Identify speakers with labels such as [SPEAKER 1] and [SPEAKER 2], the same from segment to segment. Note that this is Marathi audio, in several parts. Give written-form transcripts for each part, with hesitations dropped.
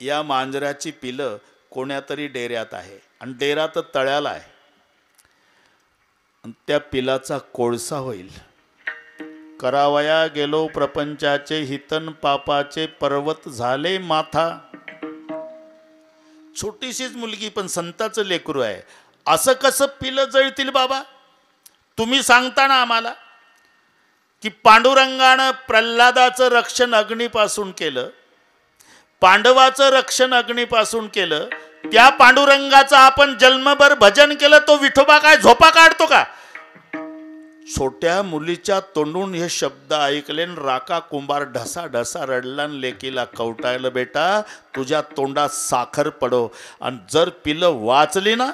[SPEAKER 1] या मांजराची पिलं कोण्यातरी डेऱ्यात आहे आणि डेरा तर तळ्याला आहे. त्या पिलाचा कोळसा होईल. करावया गेलो प्रपंचाचे हितन पापाचे पर्वत झाले माथा. छोटीशीच मुलगी पण संताचं लेकरू आहे. असं कसं पिलं जळतील बाबा? तुम्ही सांगता ना आम्हाला की पांडुरंगानं प्रल्हादाचं रक्षण अग्नीपासून केलं, पांडवाचं रक्षण अग्नीपासून केलं. त्या पांडुरंगाचं आपण जन्मभर भजन केलं, तो विठोबा काय झोपा काढतो का? छोट्या मुलीच्या तोंडून हे शब्द ऐकले, राका कुंभार ढसा ढसा रडला, लेकीला कवटायला, बेटा तुझ्या तोंडात साखर पडो. आणि जर पिलं वाचली ना,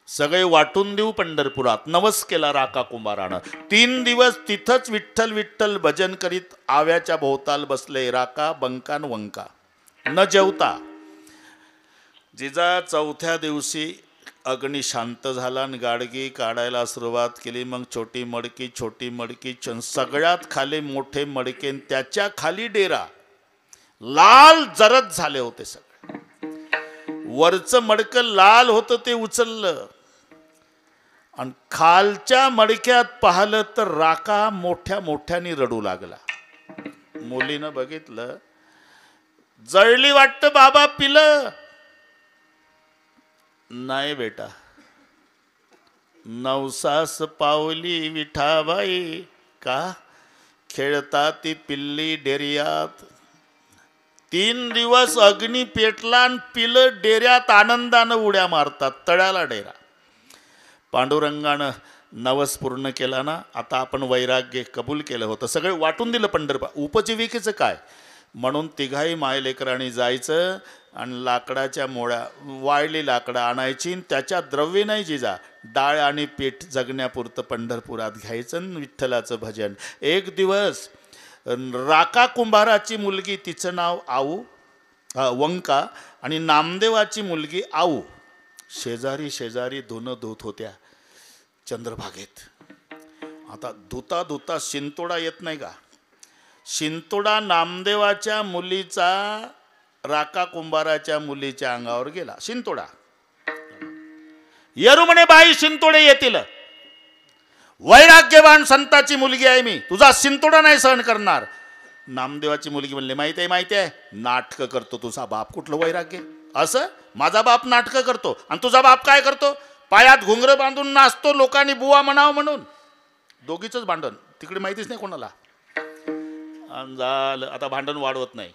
[SPEAKER 1] सगळे वाटून देऊ पंढरपुरात. नवस केला राका कुंभारानं. 3 दिवस तिथंच विठ्ठल विठ्ठल भजन करीत आव्याच्या भोवताल बसले, राका बंकान वंका न जेवता. जिजा 4थ्या दिवशी अग्नी शांत झाला आणि गाडगी काढायला सुरुवात केली. मग छोटी मडकी सगळ्यात खाली मोठे मडके, त्याच्या खाली डेरा. लाल जरद झाले होते सगळे. वरचं मडकं लाल होतं ते उचललं आणि खालच्या मडक्यात पाहिलं तर राका मोठ्या मोठ्याने रडू लागला. मुलीनं बघितलं, जळली वाटतं बाबा पिलं. नाही बेटा, नवसास पावली विठाबाई का खेळता ती पिल्ली डेरियात. 3 दिवस अग्नी पेटला आणि पिलं डेऱ्यात आनंदानं उड्या मारतात. तळ्याला डेरा. पांडुरंगानं नवस पूर्ण केला ना, आता आपण वैराग्य कबूल केलं होतं, सगळे वाटून दिलं पंढरपूर. उपजीविकेचं काय म्हणून तिघाही मायलेकरांनी जायचं आणि लाकडाच्या मोळ्या, वाळली लाकडं आणायची, त्याच्या द्रव्य नाही जिजा, डाळ आणि पीठ जगण्यापुरतं पंढरपुरात घ्यायचं आणि विठ्ठलाचं भजन. एक दिवस राका कुंभाराची मुलगी, तिचं नाव आऊ वंका, आणि नामदेवाची मुलगी आऊ शेजारी शेजारी धुणं धुत होत्या चंद्रभागेत. आता धुता धुता शिंतोडा येत नाही का? शिंतोडा नामदेवाच्या मुलीचा राका कुंभाराच्या मुलीच्या अंगावर गेला. शिंतोडा येरू म्हणे, बाई शिंतोडे येतील. वैराग्यवान संताची मुलगी आहे मी, तुझा शिंतोडा नाही सहन करणार. नामदेवाची मुलगी म्हणले, माहिती आहे नाटकं करतो तुझा बाप. कुठलं वैराग्य? असं माझा बाप नाटकं करतो आणि तुझा बाप काय करतो? पायात घुंगरं बांधून नाचतो, लोकांनी बुवा म्हणावं म्हणून. दोघीचंच भांडण, तिकडे माहितीच नाही कोणाला. झालं, आता भांडण वाढवत नाही.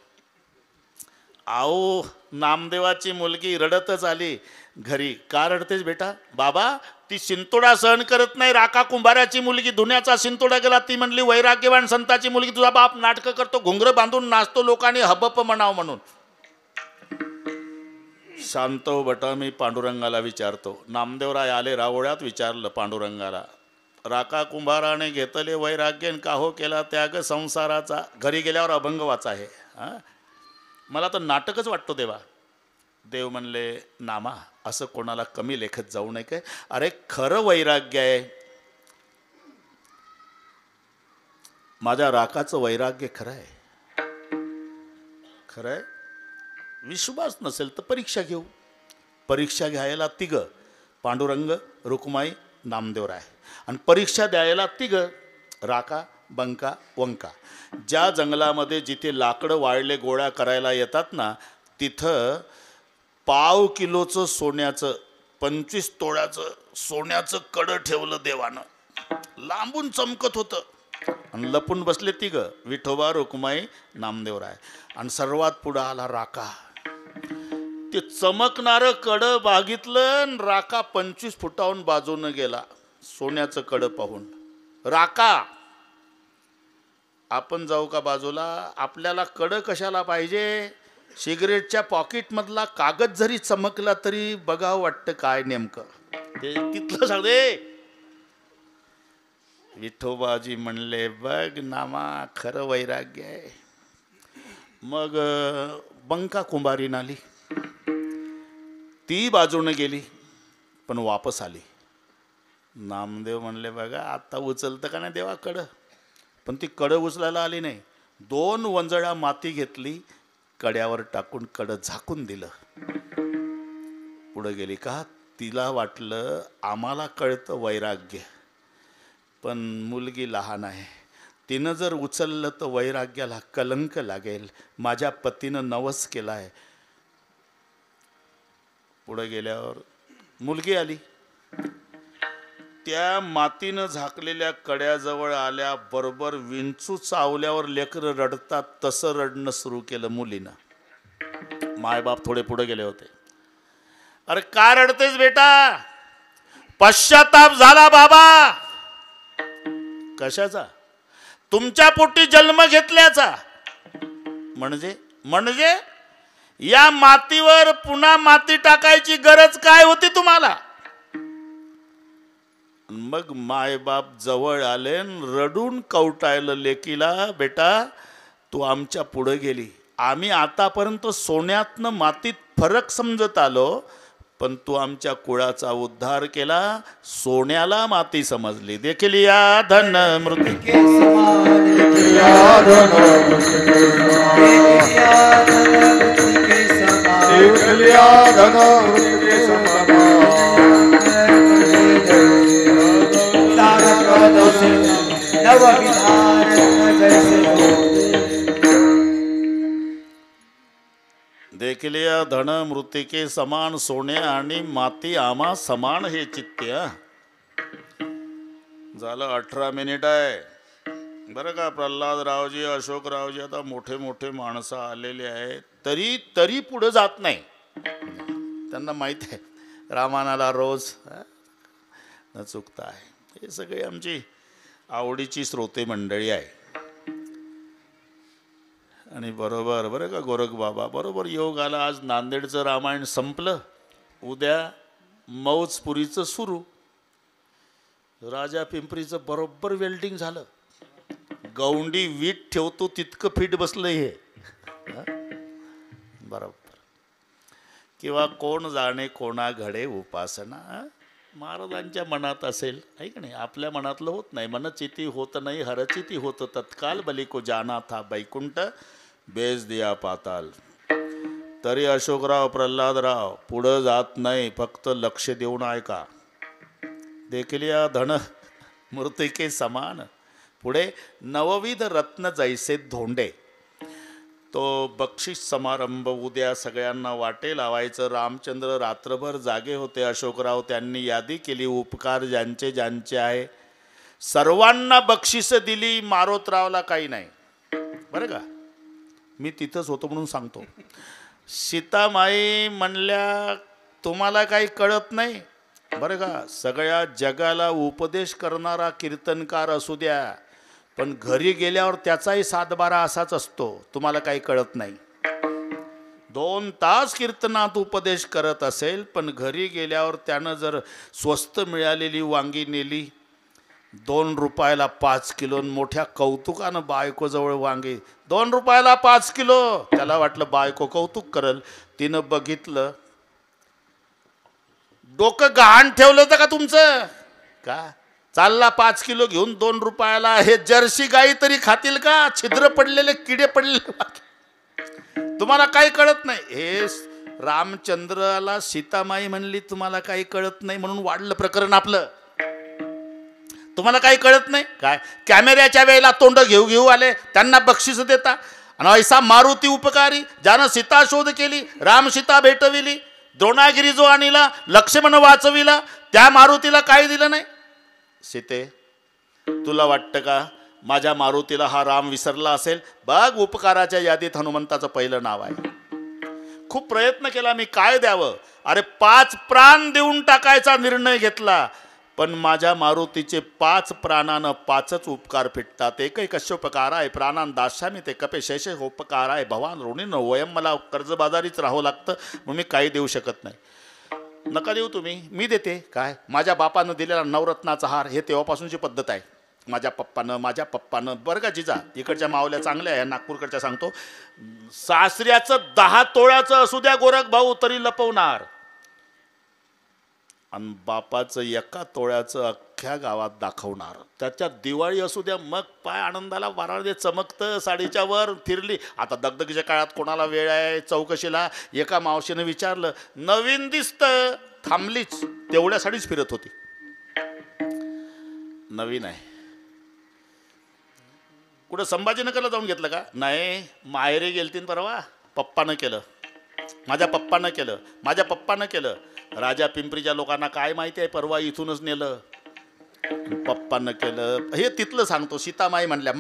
[SPEAKER 1] आओ नामदेवाची मुलगी रडतच आली घरी. का रडतेस बेटा? बाबा ती शिंतोडा सहन करत नाही. राका कुंभाराची मुलगी धुण्याचा शिंतोडा गेला. ती म्हणली, वैराग्यवान संताची मुलगी, तुझा बाप नाटकं करतो, घुंगरं बांधून नाचतो, लोकांनी हबप म्हणावं म्हणून. शांत हो बटा, मी पांडुरंगाला विचारतो. नामदेवराय आले रावळ्यात, विचारलं पांडुरंगाला, राका कुंभाराने घेतले वैराग्यन का हो केला त्याग संसाराचा. घरी गेल्यावर अभंग वाचा आहे. मला तर नाटकच वाटतो देवा. देव म्हणले, नामा असं कोणाला कमी लेखत जाऊ नये काय. अरे खरं वैराग्य आहे. माझ्या राकाचं वैराग्य खरं आहे. खरं आहे. विश्वास नसेल तर परीक्षा घेऊ. परीक्षा घ्यायला 3, पांडुरंग, रुक्माई, नामदेवराय. आणि परीक्षा द्यायला 3, राका, बंका, वंका. ज्या जंगलामध्ये जिथे लाकडं वाळले गोळ्या करायला येतात ना, तिथं 1/2 किलोचं सोन्याचं, 25 तोळ्याचं सोन्याचं कडं ठेवलं देवानं. लांबून चमकत होतं. आणि लपून बसले 3, विठोबा, रुक्माई, नामदेवराय. आणि सर्वात पुढं आला राका. ते चमकणारं कडं बागितलं, राका 25 फुटाहून बाजूनं गेला सोन्याचं कडं पाहून. राका, आपण जाऊ का बाजूला? आपल्याला कडं कशाला पाहिजे? सिगरेटच्या पॉकेटमधला कागद जरी चमकला तरी बघावं वाटतं काय नेमकं ते. तिथलं सांगते. विठोबाजी म्हणले, बघ नामा खरं वैराग्य आहे. मग बंका कुंभारीन आली. ती बाजूने गेली पण वापस आली. नामदेव म्हणले, बघा आता उचलतं का नाही देवा कडं. पण ती कडं उचलायला आली नाही. 2 वंजळा माती घेतली, कड्यावर टाकून कड झाकून दिलं. पुढे गेली. का तिला वाटलं आम्हाला कळतं वैराग्य, पण मुलगी लहान आहे, तिनं जर उचललं तर वैराग्याला कलंक लागेल, माझ्या पतीनं नवस केलाय. पुढे गेल्यावर मुलगी आली. त्या मातीनं झाकलेल्या कड्याजवळ आल्या बरोबर विंचू चावल्यावर लेकरं रडतात तसं रडणं सुरू केलं मुलीनं. मायबाप थोडे पुढे गेले होते. अरे का रडतेस बेटा? पश्चाताप झाला बाबा. कशाचा? तुमच्या पोटी जन्म घेतल्याचा. म्हणजे या मातीवर पुन्हा माती टाकायची गरज काय होती तुम्हाला? मग मायबाप जवळ आले, रडून कवटायलं लेकीला, बेटा तू आमच्या पुढे गेली. आम्ही आतापर्यंत सोन्यातनं मातीत फरक समजत आलो, पण तू आमच्या कुळाचा उद्धार केला, सोन्याला माती समजली. देखील या धन मृत्यू देखील या धन मृतिके समान, सोने आणि माती आम्हा समान हे चित्त्य. झालं 18 मिनिट आहे बरं का. प्रल्हादरावजी, अशोकरावजी आता मोठे मोठे माणसं आलेले आहेत, तरी पुढे जात नाही. त्यांना माहित आहे रामानाला रोज न चुकता आहे. हे सगळे आमची आवडीची श्रोते मंडळी आहे. आणि बरोबर बरं का गोरख बाबा, बरोबर योग आला. आज नांदेडचं रामायण संपलं, उद्या मौजपुरीचं सुरू. राजा पिंपरीचं बरोबर वेल्डिंग झालं. गौंडी वीट ठेवतो तितकं फिट बसलं हे बरोबर. किंवा कोण जाणे कोणा घडे उपासना, महाराजांच्या मनात असेल आहे का नाही. आपल्या मनातलं होत नाही. मनचिती होत नाही हरचिती होत तत्काल, बली को जाना था बैकुंठ बेज दिया पाताल. तरी अशोकराव प्रल्हादराव पुढं जात नाही, फक्त लक्ष देऊन ऐका. देखील या धन मृतिके समान. पुढे नवविध रत्न जैसे धोंडे. तो बक्षीस समारंभ उद्या सगळ्यांना वाटे लावायचं. रामचंद्र रात्रभर जागे होते. अशोकराव त्यांनी यादी केली, उपकार ज्यांचे ज्यांचे आहे सर्वांना बक्षीस दिली. मारोतरावला काही नाही बरं का. मी तिथंच होतो म्हणून सांगतो. सीतामाई म्हणल्या तुम्हाला काही कळत नाही बरं का. सगळ्या जगाला उपदेश करणारा कीर्तनकार असू द्या, पण घरी गेल्यावर त्याचाही 7-12 असाच असतो. तुम्हाला काही कळत नाही. 2 तास कीर्तनात उपदेश करत असेल, पण घरी गेल्यावर त्यानं जर स्वस्त मिळालेली वांगी नेली, 2 रुपयाला 5 किलो, मोठ्या कौतुकानं बायकोजवळ वांगी 2 रुपयाला 5 किलो. त्याला वाटलं बायको कौतुक करल. तिनं बघितलं, डोकं गहाण ठेवलं होतं का तुमचं? का चालला 5 किलो घेऊन 2 रुपयाला. हे जर्सी गाई तरी खातील का? छिद्र पडलेले किडे पडलेले. तुम्हाला काही कळत नाही. हे रामचंद्राला सीतामाई म्हणली तुम्हाला काही कळत नाही म्हणून वाढलं प्रकरण आपलं. तुम्हाला काही कळत नाही काय? कॅमेऱ्याच्या वेळेला तोंड घेऊ आले, त्यांना बक्षीस देता. आणि ऐसा मारुती उपकारी, ज्यानं सीता शोध केली, राम सीता भेटविली, द्रोणागिरी जो आणला, लक्ष्मण वाचविला, त्या मारुतीला काही दिलं नाही. सीते तुला वाटतं का माझ्या मारुतीला हा राम विसरला असेल? बघ उपकाराच्या यादीत हनुमंताचं पहिलं नाव आहे. खूप प्रयत्न केला मी, काय द्यावं. अरे 5 प्राण देऊन टाकायचा निर्णय घेतला, पण माझ्या मारुतीचे 5 प्राणानं 5च उपकार फिटतात. एकही कश्योपकार आहे प्राणान दास्यामी ते कपे शेषे उपकार आहे भवान ऋणीन वयम. मला कर्जबाजारीच राहावं लागतं म्हणून मी काही देऊ शकत नाही. नका देऊ तुम्ही, मी देते. काय माझ्या बापानं दिलेला नवरत्नाचा हार, हे तेव्हापासूनची पद्धत आहे. माझ्या पप्पानं बरं का जिजा, इकडच्या मावल्या चांगल्या आहे, नागपूरकडच्या सांगतो, सासऱ्याचं 10 तोळ्याचं असू द्या गोरख भाऊ तरी लपवणार, आणि बापाचं 1 तोळ्याचं अख्ख्या गावात दाखवणार. त्याच्या दिवाळी असू द्या, मग पाय आनंदाला वाराळे चमकतं. साडीच्या वर फिरली. आता दगदगीच्या काळात कोणाला वेळ आहे चौकशीला? एका मावशीनं विचारलं, नवीन दिसतं. थांबलीच, तेवढ्यासाठीच फिरत होती. नवीन आहे. कुठं संभाजीनगरला जाऊन घेतलं का? नाही, माहेरी गेलतीन परवा. पप्पानं केलं, माझ्या पप्पानं केलं, माझ्या पप्पानं केलं. राजा पिंपरीच्या लोकांना काय माहिती आहे, परवा इथूनच नेलं, पप्पानं केलं. हे तिथलं सांगतो. सीतामाई म्हणल्या,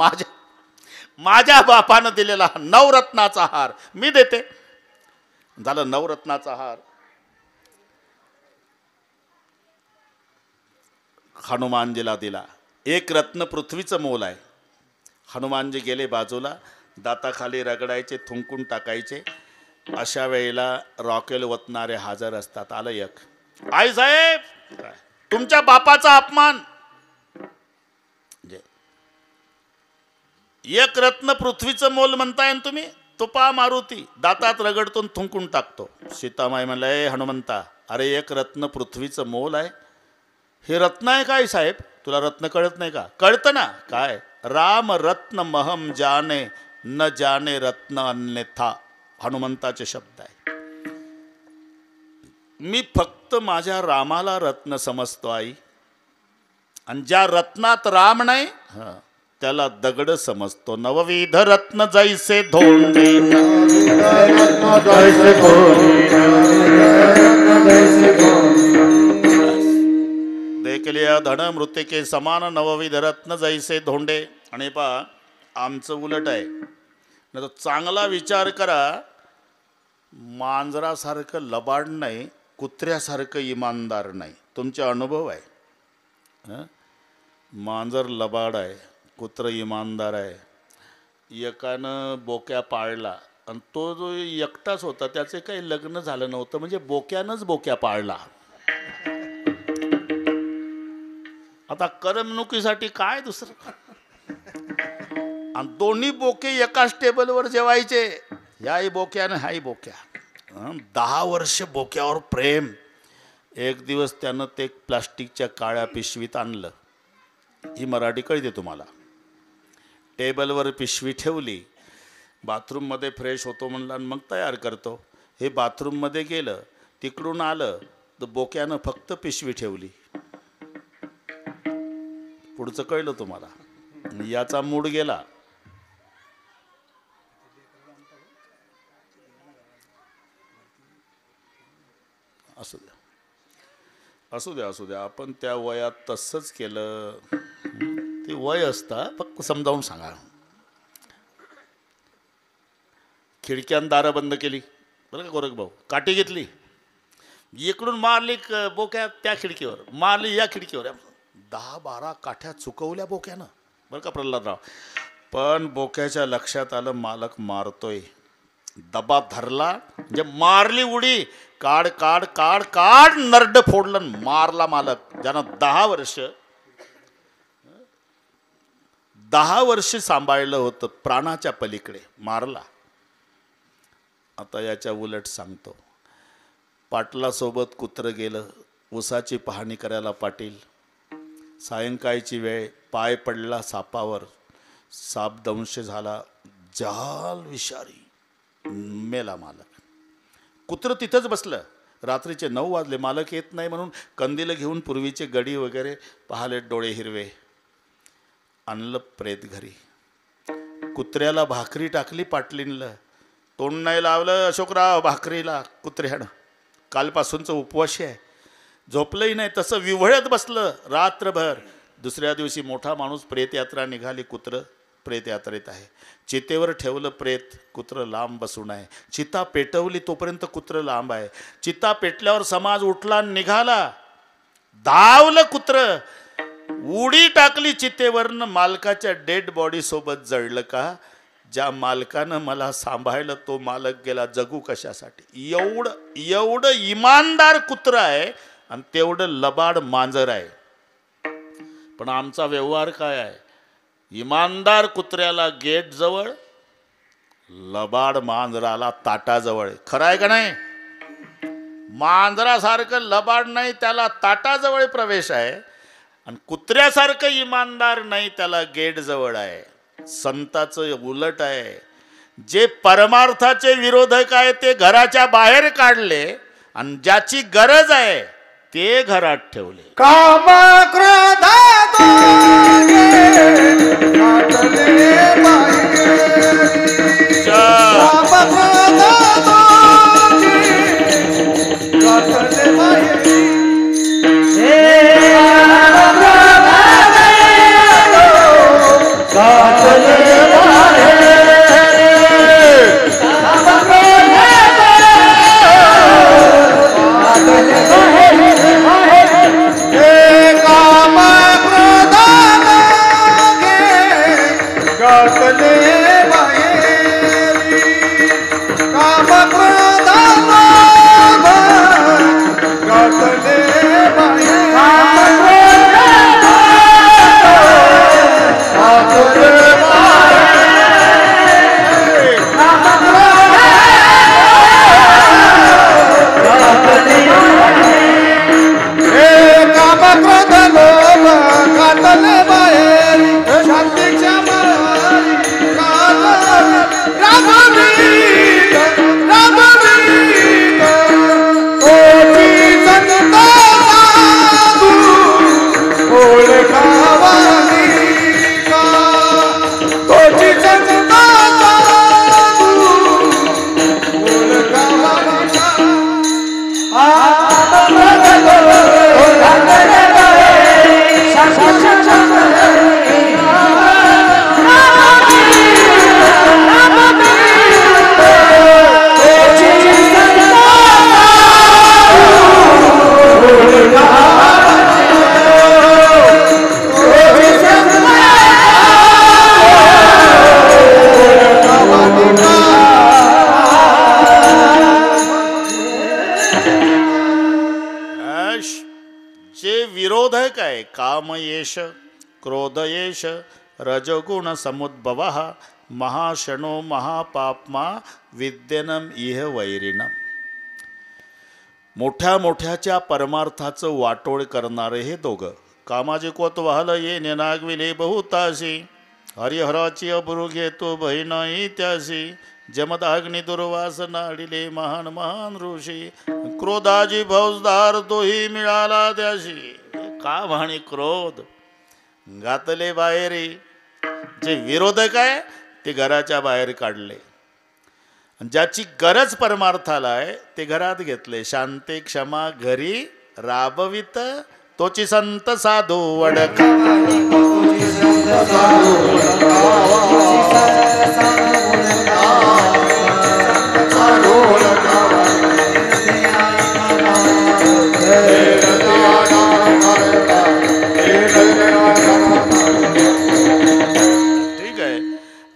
[SPEAKER 1] माझ्या बापानं दिलेला नवरत्नाचा हार मी देते. झालं नवरत्नाचा हार. हनुमानजीला दिला. एक रत्न पृथ्वीचं मोल आहे. हनुमानजी गेले बाजूला, दाताखाली रगडायचे, थुंकून टाकायचे. अशा वेळेला रॉकेल वतणारे हजर असतात. आलं एक, आई साहेब तुमच्या बापाचा अपमान. एक रत्न पृथ्वीचं मोल म्हणताय तुम्ही? तुपा मारुती दातात रगडतून थुंकून टाकतो. सीतामाई म्हणलं, हनुमंता, अरे एक रत्न पृथ्वीचं मोल आहे. हे रत्न आहे काय साहेब? तुला रत्न कळत नाही का? कळतं ना. काय? राम रत्न महम जाने न जाने रत्न अन्यथा. हनुमंताचे शब्द आहे. मी फक्त माझ्या रामाला रत्न समजतो आई, आणि ज्या रत्नात राम नाही त्याला दगड समजतो. नवविध रत्न जैसे धोंडे, देख लिया धन मृत्यू के समान नवविध रत्न जैसे धोंडे. आणि पहा, आमचं उलट आहे. नाही तर चांगला विचार करा. मांजरासारखं लबाड नाही, कुत्र्यासारखं इमानदार नाही. तुमचे अनुभव आहे. मांजर लबाड आहे, कुत्र इमानदार आहे. एकानं बोक्या पाळला आणि तो जो एकटाच होता त्याचे काही लग्न झालं नव्हतं, म्हणजे बोक्यानंच बोक्या पाळला. आता करमणुकीसाठी काय दुसरं. आणि दोन्ही बोके एकाच टेबलवर जेवायचे. याही बोक्यानं हाही बोक्या. 10 वर्ष बोक्यावर प्रेम. एक दिवस त्यानं ते प्लास्टिकच्या काळ्या पिशवीत आणलं. ही मराठी कळते तुम्हाला. टेबलवर पिशवी ठेवली. बाथरूममध्ये फ्रेश होतो म्हणला आणि मग तयार करतो. हे बाथरूममध्ये गेलं, तिकडून आलं तर बोक्यानं फक्त पिशवी ठेवली. पुढचं कळलं तुम्हाला. याचा मूड गेला. असू द्या, असू द्या, असू द्या. आपण त्या वयात तसंच केलं. ते वय असतं, फक्त समजावून सांगा. खिडक्यान दारं बंद केली बरं का गोरख भाऊ. काठी घेतली, इकडून मारली बोक्या त्या खिडकीवर, मारली या खिडकीवर. 10-12 काठ्या चुकवल्या बोक्यानं बरं का प्रल्हादराव. पण बोक्याच्या लक्षात आलं मालक मारतोय. दबा धरला, म्हणजे मारली उडी. काढ काढ काढ काढ, नरड फोडलं, मारला मालक. ज्यानं 10 वर्ष सांभाळलं होतं, प्राणाच्या पलीकडे मारला. आता याच्या उलट सांगतो. पाटलासोबत कुत्रं गेलं उसाची पाहणी करायला. पाटील सायंकाळची वेळ, पाय पडला सापावर, साप दंश झाला, जाल विषारी, मेला मालक. कुत्रं तिथंच बसलं. रात्रीचे 9 वाजले. मालक येत नाही म्हणून कंदील घेऊन पूर्वीचे गडी वगैरे पाहिले, डोळे हिरवे. आणलं प्रेत घरी. कुत्र्याला भाकरी टाकली पाटलींला. तोंड नाही लावलं अशोकराव भाकरीला कुत्र्यानं. कालपासूनचं उपवाशी आहे. झोपलंही नाही, तसं विव्हळत बसलं रात्रभर. दुसऱ्या दिवशी मोठा माणूस, प्रेतयात्रा निघाली. कुत्रं प्रेतयात्रेत आहे. चितेवर ठेवलं प्रेत, कुत्रं लांब बसून आहे. चिता पेटवली तोपर्यंत कुत्रं लांब आहे. चिता पेटल्यावर समाज उठला, निघाला. धावलं कुत्रं, उडी टाकली चितेवरनं. मालकाच्या डेड बॉडी सोबत जळलं का? ज्या मालकानं मला सांभाळलं तो मालक गेला, जगू कशासाठी? एवढं इमानदार कुत्रं आहे आणि तेवढं लबाड मांजर आहे. पण आमचा व्यवहार काय आहे? इमानदार कुत्र्याला गेट जवळ, लबाड मांजराला ताटाजवळ. खरं आहे का नाही? मांजरासारखं लबाड नाही, त्याला ताटाजवळ प्रवेश आहे. आणि कुत्र्यासारखं इमानदार नाही, त्याला गेट जवळ आहे. संताचं उलट आहे. जे परमार्थाचे विरोधक आहे ते घराच्या बाहेर काढले आणि ज्याची गरज आहे ते घरात ठेवले.
[SPEAKER 2] काम क्रोध दोघे घातले बाहेरी. काम क्रोध दोघे घातले बाहेरी.
[SPEAKER 1] कामयेश क्रोधयेश रजगुण समुद्भव महाशनो महापाप्मा विद्यनम इह वैरिणम. मोठ्या मोठ्याच्या परमार्थाचं वाटोळ करणारे हे दोघं. कामाचे कोत वाहल ये नेनागविले बहुताशी. हरिहराची अब्रू घेतो बहिणाई त्याशी. जमदाग्नी दुर्वास नाडिले महान महान ऋषी. क्रोधाची फौजदार तोही मिळाला त्याशी. काम आणि क्रोध घातले बाहेरी. जे विरोधक आहे ते घराच्या बाहेर काढले आणि ज्याची गरज परमार्थाला आहे ते घरात घेतले. शांती क्षमा घरी राबवित तोची संत साधू वडक.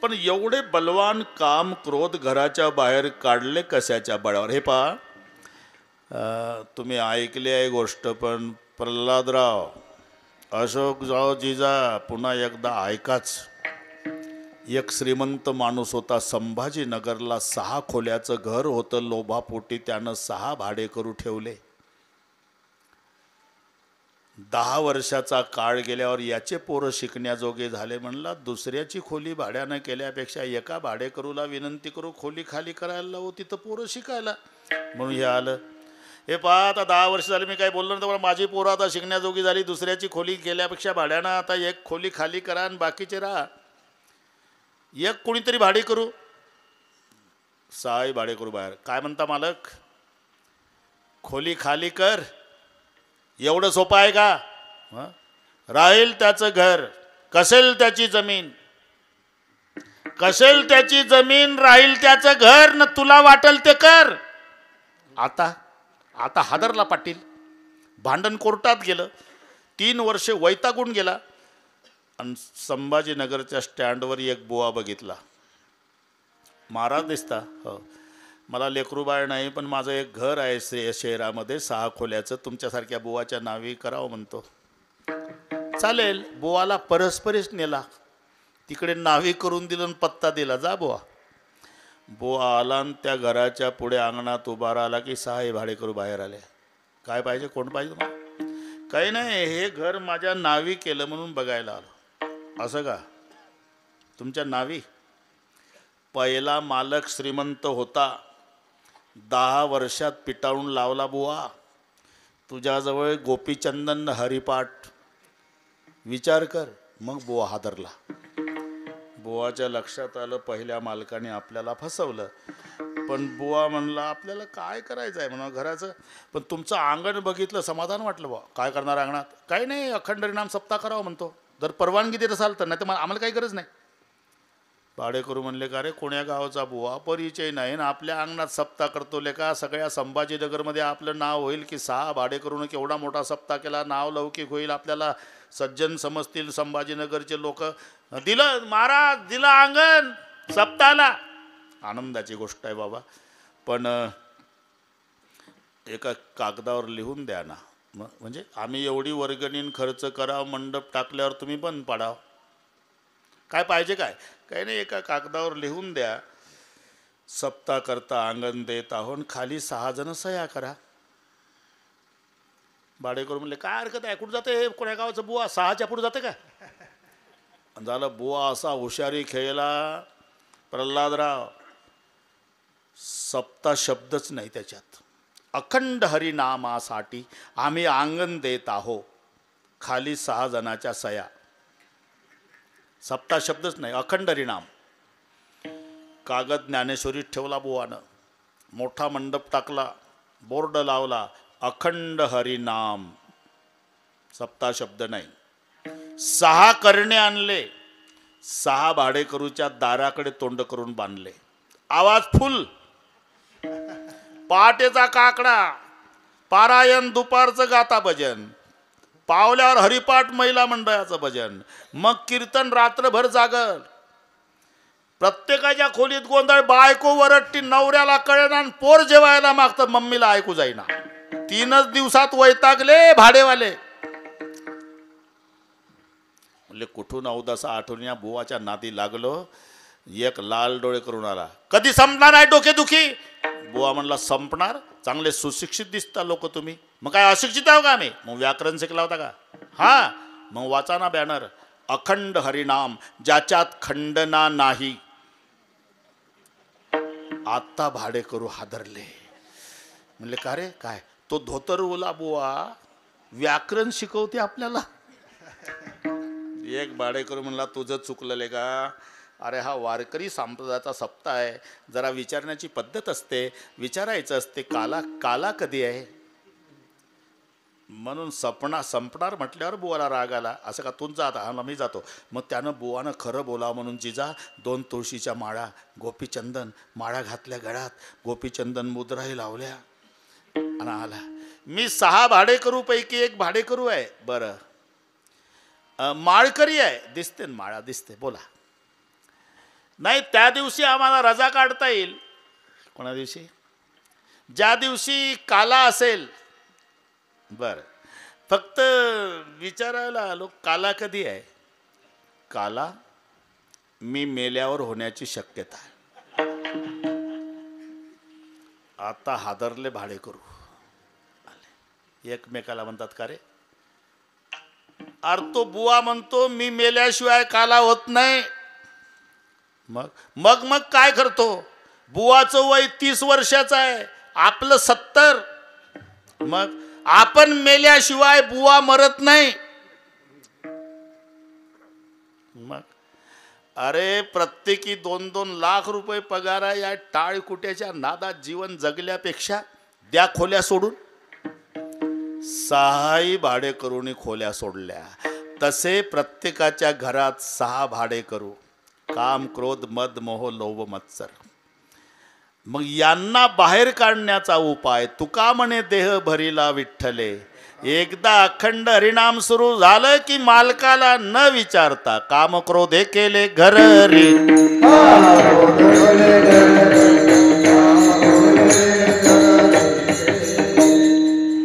[SPEAKER 1] पण एवढे बलवान काम क्रोध घराच्या बाहेर काढले कशाच्या बळावर? हे पहा, तुम्ही ऐकले आहे गोष्ट, पण प्रल्हादराव अशोकराव जिजा पुन्हा एकदा ऐकाच. एक श्रीमंत माणूस होता. संभाजीनगरला 6 खोल्याचं घर होतं. लोभापोटी त्यानं 6 भाडेकरू ठेवले. 10 वर्षाचा काळ गेल्यावर याचे पोरं शिकण्याजोगे झाले. म्हणला दुसऱ्याची खोली भाड्यानं केल्यापेक्षा एका भाडेकरूला विनंती करू खोली खाली करायला लावू, तिथं पोरं शिकायला. म्हणून हे आलं. हे पहा, आता 10 वर्ष झाले मी काय बोललो नाही. माझी पोरं आता शिकण्याजोगी झाली. दुसऱ्याची खोली केल्यापेक्षा भाड्यानं आता एक खोली खाली करा आणि बाकीचे राहा. एक कोणीतरी भाडे करू. 6 भाडेकरू बाहेर. काय म्हणता मालक? खोली खाली कर. एवढं सोपं आहे का? राहील त्याचं घर, कसेल त्याची जमीन, कसेल त्याची जमीन, राहील त्याचं घर, न तुला वाटेल ते कर. आता आता हादरला पाटील. भांडण कोर्टात गेलं. 3 वर्षे वैतागून गेला. आणि संभाजीनगरच्या स्टँडवर एक बुवा बघितला. महाराज दिसता. हो, मला लेकरूबाळ नाही, पण माझं एक घर आहे शहरामध्ये 6 खोल्याचं, तुमच्यासारख्या बुवाच्या नावी करावं म्हणतो. चालेल. बुवाला परस्परीच नेला. तिकडे नावी करून दिलं आणि पत्ता दिला. जा बुवा. बुवा आला आणि त्या घराच्या पुढे अंगणात उभा राहिला की 6 भाडेकरू बाहेर आले. काय पाहिजे? कोण पाहिजे तुम्हाला? काही नाही, हे घर माझ्या नावी केलं म्हणून बघायला आलो. असं का? तुमच्या नावी? पहिला मालक श्रीमंत होता, 10 वर्षात पिटाळून लावला बुवा. तुझ्याजवळ गोपीचंदन हरिपाठ. विचार कर. मग बुवा हादरला. बुवाच्या लक्षात आलं पहिल्या मालकाने आपल्याला फसवलं. पण बुवा म्हणला आपल्याला काय करायचं आहे म्हणा घराचं, पण तुमचं अंगण बघितलं समाधान वाटलं. बुवा काय करणार अंगणात? काही नाही, अखंड हरिनाम सप्ताह करावा म्हणतो. जर परवानगी देत असाल तर, नाही तर आम्हाला काही गरज नाही. भाडेकरू म्हणले का रे कोण्या गावाचा बुवा, परिचय नाही ना, आपल्या अंगणात सप्ताह करतो लेका. सगळ्या संभाजीनगरमध्ये आपलं नाव होईल की 6 भाडेकरूनं केवढा मोठा सप्ताह केला, नाव लौकिक होईल, आपल्याला सज्जन समजतील संभाजीनगरचे लोक. दिलं महाराज, दिलं अंगण सप्ताहाला. आनंदाची गोष्ट आहे बाबा, पण एका कागदावर लिहून द्या ना. म्हणजे आम्ही एवढी वर्गणीन खर्च करावं, मंडप टाकल्यावर तुम्ही बंद पाडाव. काय पाहिजे काय? काही नाही, एका कागदावर लिहून द्या सप्ताह करता अंगण देत आहोत, खाली 6 जण सह्या करा. भाडेकरू म्हणले काय हरकत आहे, कुठं जाते कोण्या गावाचं बुवा, 6च्या पुढे जाते का? झालं. बुवा असा हुशारी खेळला प्रल्हादराव, सप्ताह शब्दच नाही त्याच्यात. अखंड हरिनामासाठी आम्ही अंगण देत आहो, खाली 6 जणाच्या सह्या. सप्ताह शब्दच नाही, अखंड हरिनाम. कागद ज्ञानेश्वरीत ठेवला बुवानं, मोठा मंडप टाकला, बोर्ड लावला, अखंड हरिनाम. सप्ताह शब्द नाही. 6 करणे आणले, 6 भाडेकरूच्या दाराकडे तोंड करून बांधले. आवाज फुल. पहाटेचा काकडा, पारायण दुपारचं गाता भजन, पावल्यावर हरिपाठ महिला मंडळाचं भजन, मग कीर्तन रात्रभर जागर. प्रत्येकाच्या खोलीत गोंधळ. बायको वरट्टी, नवऱ्याला कळेना, पोर जेवायला मागतं, मम्मीला ऐकू जाईना. 3च दिवसात वैतागले भाडेवाले. म्हणले कुठून अवदासा आठवण्या बुवाच्या नादी लागलो. एक लाल डोळे करून आला. कधी संपणार आहे डोकेदुखी? बुवा म्हणला संपणार. चांगले सुशिक्षित दिसता लोक तुम्ही. मग काय अशिक्षित आहो का आम्ही? मग व्याकरण शिकला होता का? हा, मग वाचाना बॅनर, अखंड हरिनाम ज्याच्यात खंडना नाही. आता भाडेकरू हादरले. म्हणले का रे काय? तो धोतरवला बुवा व्याकरण शिकवते आपल्याला. एक भाडेकरू म्हणला तुझं चुकलेलं का? अरे हा वारकरी संप्रदायाचा सप्ताह आहे, जरा विचारण्याची पद्धत असते, विचारायचं असते काला काला कधी आहे म्हणून. संपणार म्हटल्यावर बुवाला राग आला. असं का तू जात? हा मी जातो. मग त्यानं बुवानं खरं बोलावं म्हणून जिजा 2 तुळशीच्या माळा, गोपीचंदन माळा घातल्या गळ्यात, गोपीचंदन मुद्राही लावल्या आणि आला. मी 6 भाडेकरूपैकी एक भाडेकरू आहे. बरं, माळकरी आहे. दिसते ना माळा दिसते. बोला. नाही, त्या दिवशी आम्हाला रजा काढता येईल. कोणा दिवशी? ज्या दिवशी काला असेल. बरं, फक्त विचारायला आलो काला कधी आहे? काला मी मेल्यावर होण्याची शक्यता आहे. आता हादरले भाडेकरू. एकमेकाला म्हणतात का रे? अरे तो बुवा म्हणतो मी मेल्याशिवाय काला होत नाही. मग मग मग काय करतो? बुवाचं वय 30 वर्षाचं आहे, आपलं 70. मग आपण मेल्याशिवाय बुवा मरत नाही. मग अरे प्रत्येकी 2-2 लाख रुपये पगार आहे. या टाळकुट्याच्या नादात जीवन जगल्यापेक्षा द्या खोल्या सोडून. 6 भाडेकरूंनी खोल्या सोडल्या. तसे प्रत्येकाच्या घरात 6 भाडेकरू. काम, क्रोध, मद, मोह, लोभ, मत्सर. मग यांना बाहेर काढण्याचा उपाय तुका म्हणे देह भरिला विठ्ठले. एकदा अखंड हरिनाम सुरू झालं की मालकाला न विचारता काम क्रोधे केले घर रे.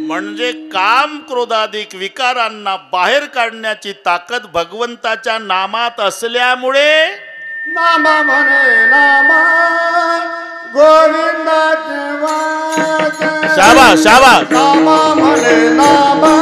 [SPEAKER 1] म्हणजे काम क्रोधाधिक विकारांना बाहेर काढण्याची ताकद भगवंताच्या नामात असल्यामुळे
[SPEAKER 2] नामा म्हणे नामा गोविंदा देवा.
[SPEAKER 1] शाबास शाबास.
[SPEAKER 2] नामा म्हणे नामा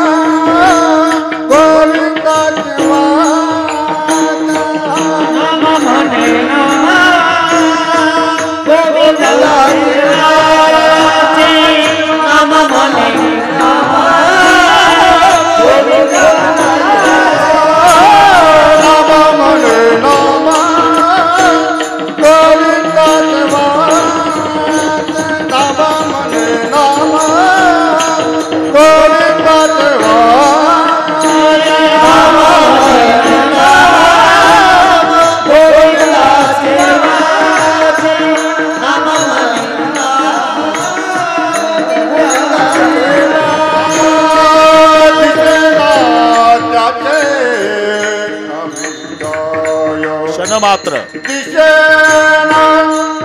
[SPEAKER 1] मात्र
[SPEAKER 2] दिशेना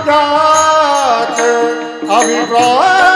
[SPEAKER 2] जात अभिप्राय